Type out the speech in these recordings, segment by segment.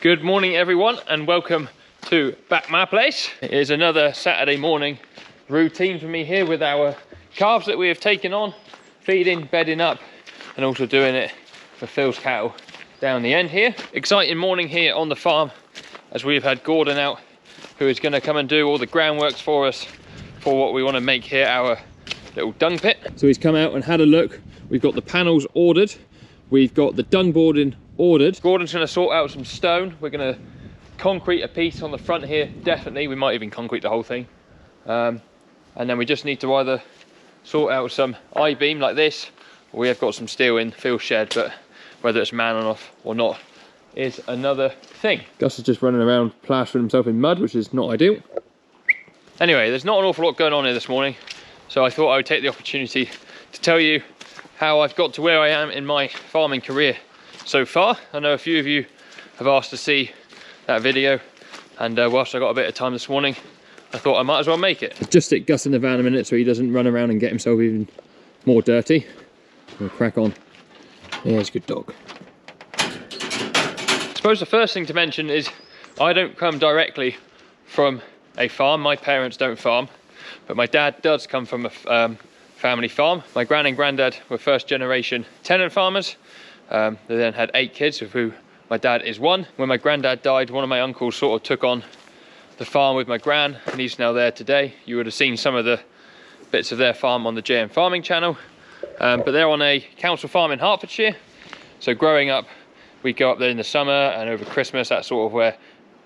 Good morning everyone and welcome to Back My Place. It is another Saturday morning routine for me here with our calves that we have taken on, feeding, bedding up and also doing it for Phil's cattle down the end here. Exciting morning here on the farm as we've had Gordon out, who is going to come and do all the groundworks for us for what we want to make here, our little dung pit. So he's come out and had a look. We've got the panels ordered, we've got the dung boarding ordered. Gordon's going to sort out some stone. We're going to concrete a piece on the front here, definitely. We might even concrete the whole thing. And then we just need to either sort out some I-beam like this, or we have got some steel in Phil's shed, but whether it's man enough or not is another thing. Gus is just running around plastering himself in mud, which is not ideal. Anyway, there's not an awful lot going on here this morning, so I thought I would take the opportunity to tell you how I've got to where I am in my farming career so far. I know a few of you have asked to see that video, and whilst I got a bit of time this morning, I thought I might as well make it. Just stick Gus in the van a minute so he doesn't run around and get himself even more dirty. We'll crack on. Yeah, he's a good dog. I suppose the first thing to mention is I don't come directly from a farm. My parents don't farm, but my dad does come from a family farm. My gran and granddad were first generation tenant farmers. They then had 8 kids, of who my dad is one. When my granddad died, one of my uncles sort of took on the farm with my gran, and he's now there today. You would have seen some of the bits of their farm on the JM Farming channel, but they're on a council farm in Hertfordshire. So growing up, we'd go up there in the summer, and over Christmas, that's sort of where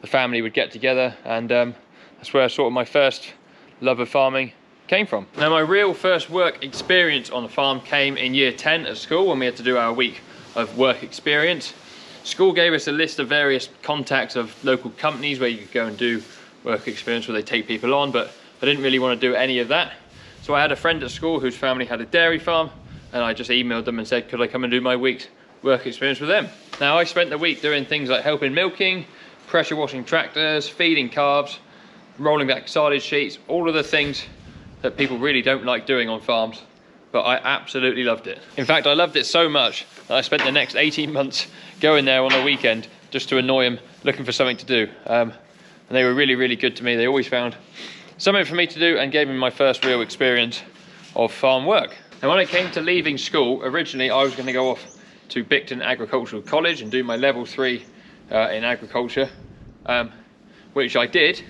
the family would get together, and that's where sort of my first love of farming came from. Now, my real first work experience on the farm came in year 10 at school, when we had to do our week of work experience. School gave us a list of various contacts of local companies where you could go and do work experience, where they take people on, but I didn't really want to do any of that. So I had a friend at school whose family had a dairy farm, and I just emailed them and said, could I come and do my week's work experience with them? Now, I spent the week doing things like helping milking, pressure washing tractors, feeding calves, rolling back silage sheets, all of the things that people really don't like doing on farms, but I absolutely loved it. In fact, I loved it so much that I spent the next 18 months going there on a weekend just to annoy them, looking for something to do. And they were really, really good to me. They always found something for me to do and gave me my first real experience of farm work. And when it came to leaving school, originally I was going to go off to Bicton Agricultural College and do my level 3 in agriculture, which I did,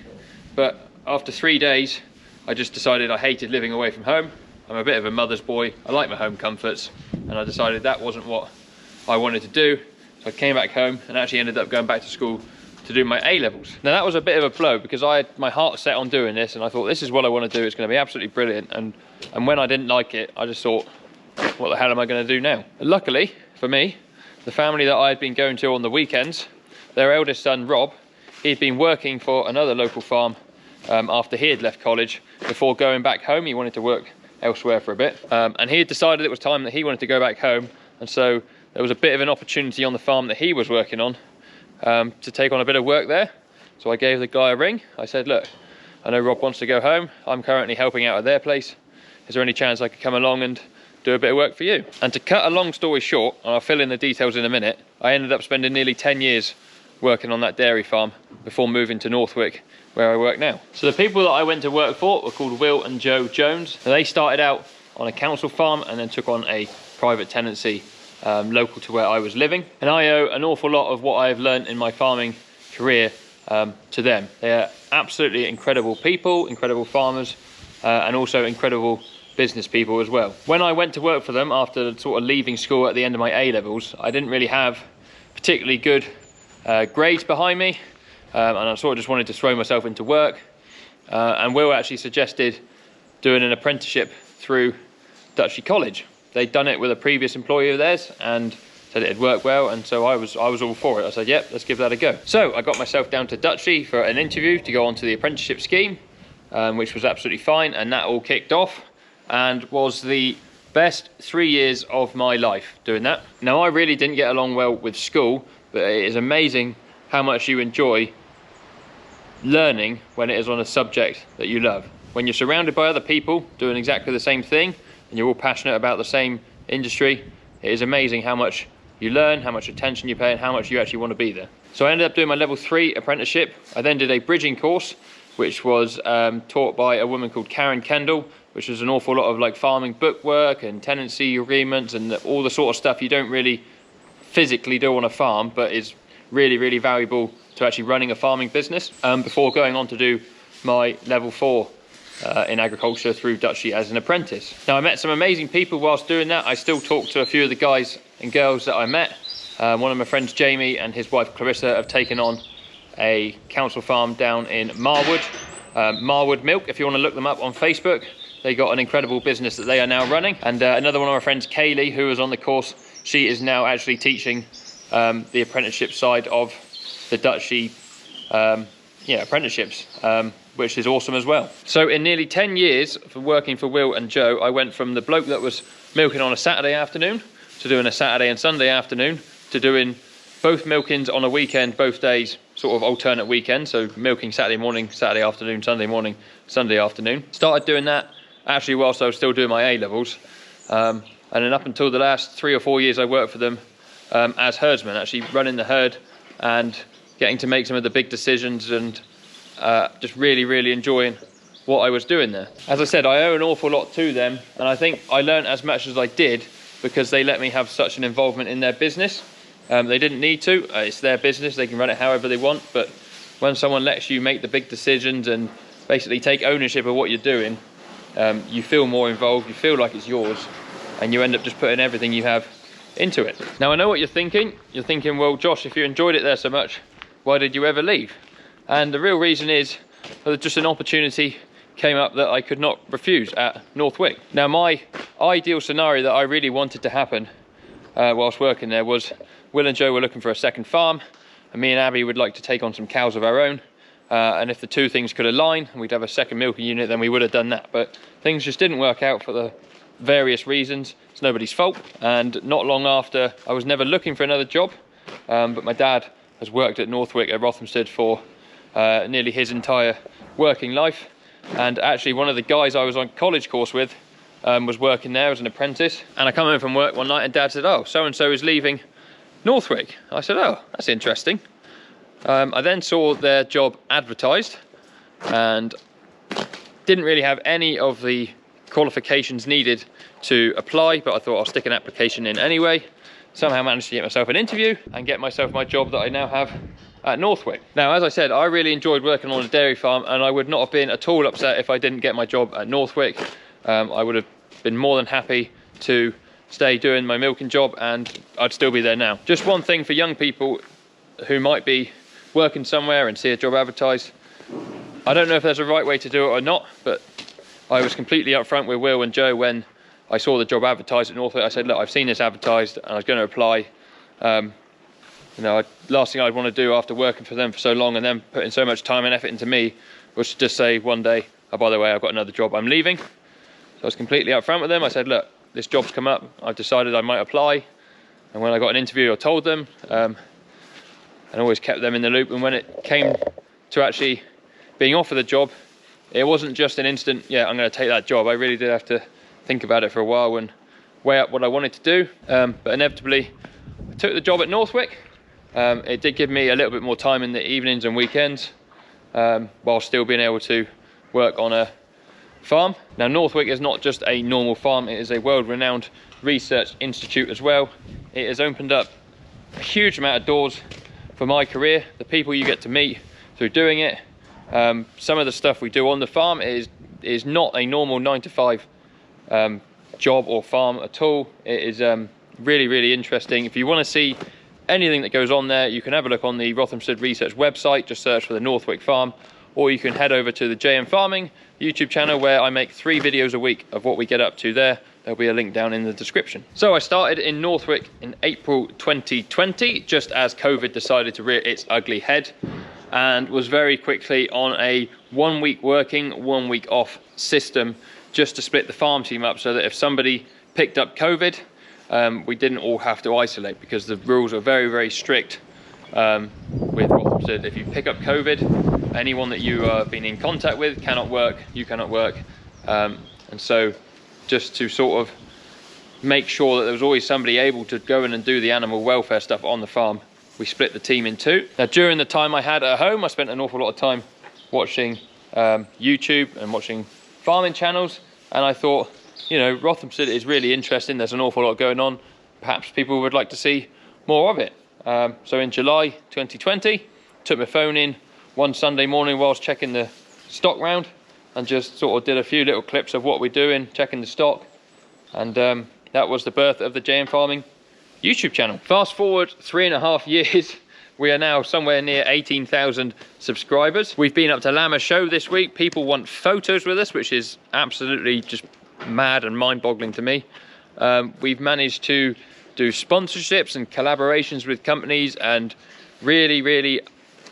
but after 3 days I just decided I hated living away from home. I'm a bit of a mother's boy, I like my home comforts, and I decided that wasn't what I wanted to do. So I came back home and actually ended up going back to school to do my A-levels. Now, that was a bit of a blow because I had my heart set on doing this, and I thought, this is what I want to do, it's going to be absolutely brilliant. And when I didn't like it, I just thought, what the hell am I going to do now? But luckily for me, the family that I had been going to on the weekends, their eldest son Rob, he'd been working for another local farm after he had left college. Before going back home, he wanted to work elsewhere for a bit, and he had decided it was time that he wanted to go back home, and so there was a bit of an opportunity on the farm that he was working on to take on a bit of work there. So I gave the guy a ring. I said, look, I know Rob wants to go home, I'm currently helping out at their place, is there any chance I could come along and do a bit of work for you? And to cut a long story short, and I'll fill in the details in a minute, I ended up spending nearly 10 years working on that dairy farm before moving to Northwick, where I work now. So the people that I went to work for were called Will and Joe Jones. They started out on a council farm and then took on a private tenancy local to where I was living. And I owe an awful lot of what I've learned in my farming career to them. They are absolutely incredible people, incredible farmers, and also incredible business people as well. When I went to work for them after sort of leaving school at the end of my A-levels, I didn't really have particularly good grades behind me. And I sort of just wanted to throw myself into work. And Will actually suggested doing an apprenticeship through Dutchley College. They'd done it with a previous employee of theirs and said it had worked well, and so I was all for it. I said, yep, let's give that a go. So I got myself down to Dutchley for an interview to go on to the apprenticeship scheme, which was absolutely fine, and that all kicked off and was the best 3 years of my life doing that. Now, I really didn't get along well with school, but it is amazing how much you enjoy learning when it is on a subject that you love. When you're surrounded by other people doing exactly the same thing and you're all passionate about the same industry, it is amazing how much you learn, how much attention you pay, and how much you actually want to be there. So I ended up doing my level 3 apprenticeship. I then did a bridging course, which was taught by a woman called Karen Kendall, which was an awful lot of like farming bookwork and tenancy agreements and all the sort of stuff you don't really physically do on a farm, but is really, really valuable to actually running a farming business, before going on to do my level 4 in agriculture through Dutchy as an apprentice. Now I met some amazing people whilst doing that. I still talk to a few of the guys and girls that I met. One of my friends, Jamie, and his wife Clarissa have taken on a council farm down in Marwood. Marwood Milk, if you want to look them up on Facebook. They got an incredible business that they are now running. And another one of my friends, Kaylee, who was on the course, she is now actually teaching the apprenticeship side of the Dutchy apprenticeships, which is awesome as well. So in nearly 10 years for working for Will and Joe, I went from the bloke that was milking on a Saturday afternoon to doing a Saturday and Sunday afternoon to doing both milkings on a weekend, both days, sort of alternate weekends. So milking Saturday morning, Saturday afternoon, Sunday morning, Sunday afternoon. Started doing that actually whilst I was still doing my A-levels. And then up until the last 3 or 4 years, I worked for them as herdsman, actually running the herd and getting to make some of the big decisions and just really, really enjoying what I was doing there. As I said, I owe an awful lot to them, and I think I learned as much as I did because they let me have such an involvement in their business. They didn't need to, it's their business, they can run it however they want, but when someone lets you make the big decisions and basically take ownership of what you're doing, you feel more involved, you feel like it's yours, and you end up just putting everything you have into it. Now I know what you're thinking. You're thinking, well, Josh, if you enjoyed it there so much, why did you ever leave? And the real reason is that just an opportunity came up that I could not refuse at Northwick. Now my ideal scenario that I really wanted to happen whilst working there was Will and Joe were looking for a second farm, and me and Abby would like to take on some cows of our own. And if the two things could align and we'd have a second milking unit, then we would have done that. But things just didn't work out for the various reasons. It's nobody's fault. And not long after, I was never looking for another job, but my dad has worked at Northwick at Rothamsted for nearly his entire working life. And actually one of the guys I was on college course with was working there as an apprentice. And I come home from work one night and Dad said, oh, so-and-so is leaving Northwick. I said, oh, that's interesting. I then saw their job advertised and didn't really have any of the qualifications needed to apply, but I thought I'll stick an application in anyway. Somehow managed to get myself an interview and get myself my job that I now have at Northwick. Now, as I said, I really enjoyed working on a dairy farm, and I would not have been at all upset if I didn't get my job at Northwick. I would have been more than happy to stay doing my milking job, and I'd still be there now. Just one thing for young people who might be working somewhere and see a job advertised. I don't know if there's a right way to do it or not, but I was completely upfront with Will and Joe when I saw the job advertised at Northwick. I said, look, I've seen this advertised and I was going to apply. You know, last thing I'd want to do after working for them for so long and then putting so much time and effort into me was to just say one day, oh, by the way, I've got another job, I'm leaving. So I was completely upfront with them. I said, look, this job's come up, I've decided I might apply. And when I got an interview, I told them, and always kept them in the loop. And when it came to actually being offered the job, it wasn't just an instant, yeah, I'm going to take that job. I really did have to think about it for a while and weigh up what I wanted to do. But inevitably, I took the job at Northwick. It did give me a little bit more time in the evenings and weekends, while still being able to work on a farm. Now, Northwick is not just a normal farm, it is a world-renowned research institute as well. It has opened up a huge amount of doors for my career, the people you get to meet through doing it. Some of the stuff we do on the farm is not a normal 9-to-5 job or farm at all. It is really, really interesting. If you want to see anything that goes on there, you can have a look on the Rothamsted Research website, just search for the Northwick farm, or you can head over to the JM Farming YouTube channel where I make 3 videos a week of what we get up to there. There'll be a link down in the description. So I started in Northwick in April 2020, just as COVID decided to rear its ugly head, and was very quickly on a 1 week working, 1 week off system, just to split the farm team up so that if somebody picked up COVID, we didn't all have to isolate, because the rules are very, very strict with Rothamsted. If you pick up COVID, anyone that you have been in contact with cannot work, you cannot work. And so just to sort of make sure that there was always somebody able to go in and do the animal welfare stuff on the farm, we split the team in two. Now during the time I had at home, I spent an awful lot of time watching YouTube and watching farming channels, and I thought, you know, Rothamsted is really interesting. There's an awful lot going on. Perhaps people would like to see more of it. So in July 2020, took my phone in one Sunday morning whilst checking the stock round, and just sort of did a few little clips of what we're doing, checking the stock, and that was the birth of the JM Farming YouTube channel. Fast forward 3.5 years, we are now somewhere near 18,000 subscribers. We've been up to Lammer Show this week. People want photos with us, which is absolutely just mad and mind-boggling to me. We've managed to do sponsorships and collaborations with companies and really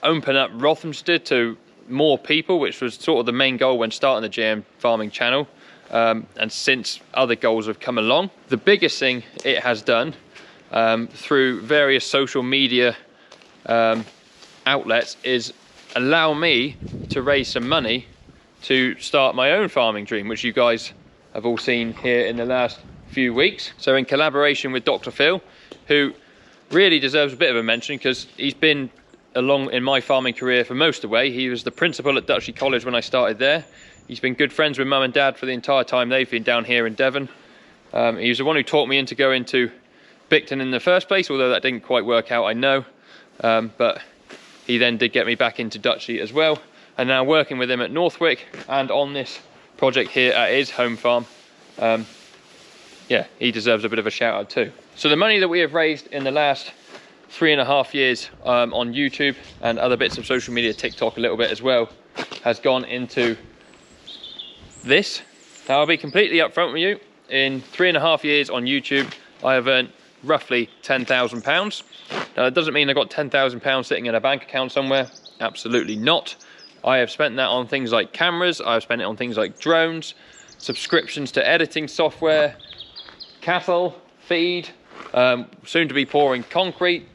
open up Rothamsted to more people, which was sort of the main goal when starting the JM Farming channel. And since other goals have come along, the biggest thing it has done through various social media outlets is allow me to raise some money to start my own farming dream, which you guys have all seen here in the last few weeks. So in collaboration with Dr. Phil, who really deserves a bit of a mention because he's been along in my farming career for most of the way. He was the principal at Dutchley College when I started there. He's been good friends with Mum and Dad for the entire time they've been down here in Devon. He was the one who taught me into going to Bicton in the first place, although that didn't quite work out, I know. But he then did get me back into Dutchley as well. And now working with him at Northwick and on this project here at his home farm. Yeah, he deserves a bit of a shout out too. So the money that we have raised in the last 3.5 years on YouTube and other bits of social media, TikTok a little bit as well, has gone into this. Now I'll be completely upfront with you. In 3.5 years on YouTube, I have earned roughly £10,000. Now that doesn't mean I've got £10,000 sitting in a bank account somewhere. Absolutely not. I have spent that on things like cameras. I've spent it on things like drones, subscriptions to editing software, cattle, feed, soon to be pouring concrete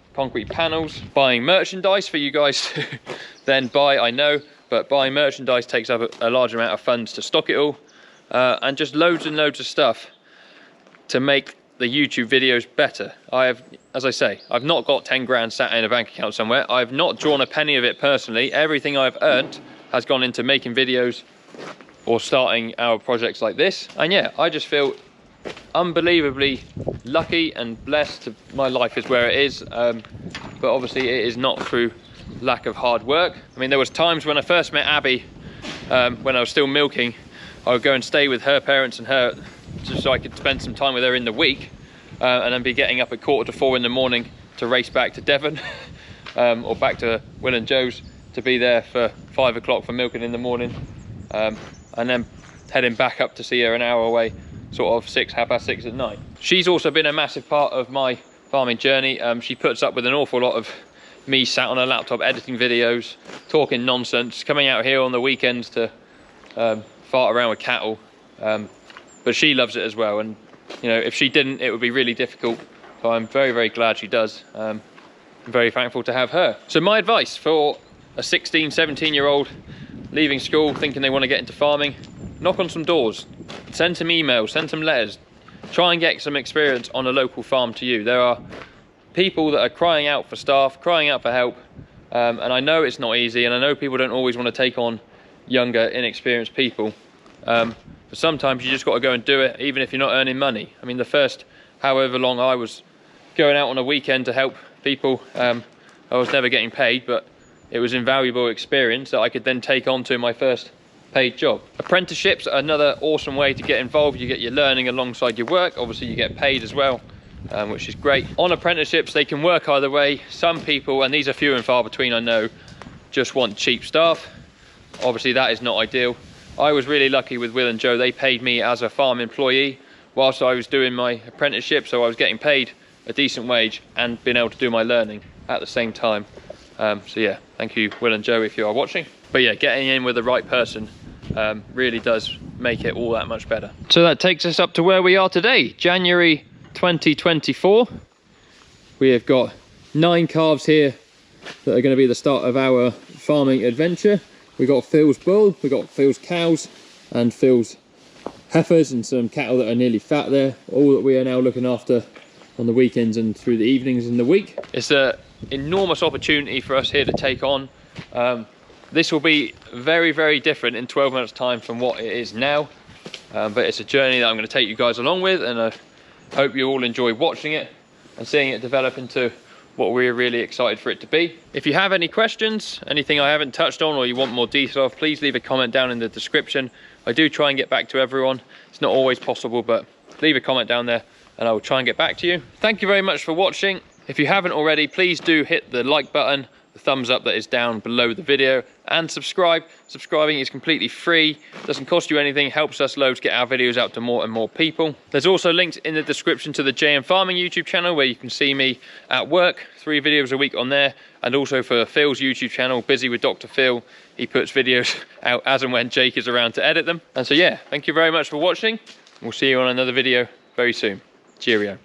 panels, buying merchandise for you guys to then buy, I know, but buying merchandise takes up a large amount of funds to stock it all, and just loads and loads of stuff to make the YouTube videos better. I have, as I say, I've not got 10 grand sat in a bank account somewhere. I've not drawn a penny of it personally. Everything I've earned has gone into making videos or starting our projects like this. And yeah, I just feel unbelievably lucky and blessed. My life is where it is, but obviously it is not through lack of hard work. I mean, there was times when I first met Abby, when I was still milking, I would go and stay with her parents and her, just so I could spend some time with her in the week, and then be getting up at 3:45 in the morning to race back to Devon, or back to Will and Joe's to be there for 5 o'clock for milking in the morning, and then heading back up to see her an hour away, sort of 6:30 at night. She's also been a massive part of my farming journey. She puts up with an awful lot of me sat on a laptop editing videos, talking nonsense, coming out here on the weekends to fart around with cattle. But she loves it as well, and you know, if she didn't, it would be really difficult. So I'm very glad she does. I'm very thankful to have her. So my advice for a 16, 17-year-old leaving school thinking they want to get into farming: knock on some doors, send some emails, send some letters, try and get some experience on a local farm to you. There are people that are crying out for staff, crying out for help, and I know it's not easy, and I know people don't always want to take on younger, inexperienced people. But sometimes you just got to go and do it, even if you're not earning money. I mean, the first however long I was going out on a weekend to help people, I was never getting paid, but it was invaluable experience that I could then take on to my first paid job. Apprenticeships are another awesome way to get involved. You get your learning alongside your work. Obviously you get paid as well, which is great. On apprenticeships, they can work either way. Some people, and these are few and far between, I know, just want cheap staff. Obviously that is not ideal. I was really lucky with Will and Joe. They paid me as a farm employee whilst I was doing my apprenticeship, so I was getting paid a decent wage and being able to do my learning at the same time. So yeah, thank you Will and Joe if you are watching. But yeah, getting in with the right person really does make it all that much better. So that takes us up to where we are today, January 2024. We have got 9 calves here that are going to be the start of our farming adventure. We got Phil's bull, we got Phil's cows and Phil's heifers and some cattle that are nearly fat there, all that we are now looking after on the weekends and through the evenings in the week. It's a enormous opportunity for us here to take on. This will be very, very different in 12 months time from what it is now, but it's a journey that I'm going to take you guys along with, and I hope you all enjoy watching it and seeing it develop into what we're really excited for it to be. If you have any questions, anything I haven't touched on, or you want more detail, please leave a comment down in the description. I do try and get back to everyone. It's not always possible, but leave a comment down there and I will try and get back to you. Thank you very much for watching. If you haven't already, please do hit the like button, the thumbs up that is down below the video, and subscribe. Subscribing is completely free, doesn't cost you anything, helps us loads get our videos out to more and more people. There's also links in the description to the JM Farming YouTube channel where you can see me at work, 3 videos a week on there, and also for Phil's YouTube channel, Busy with Dr. Phil. He puts videos out as and when Jake is around to edit them. And so yeah, thank you very much for watching. We'll see you on another video very soon. Cheerio.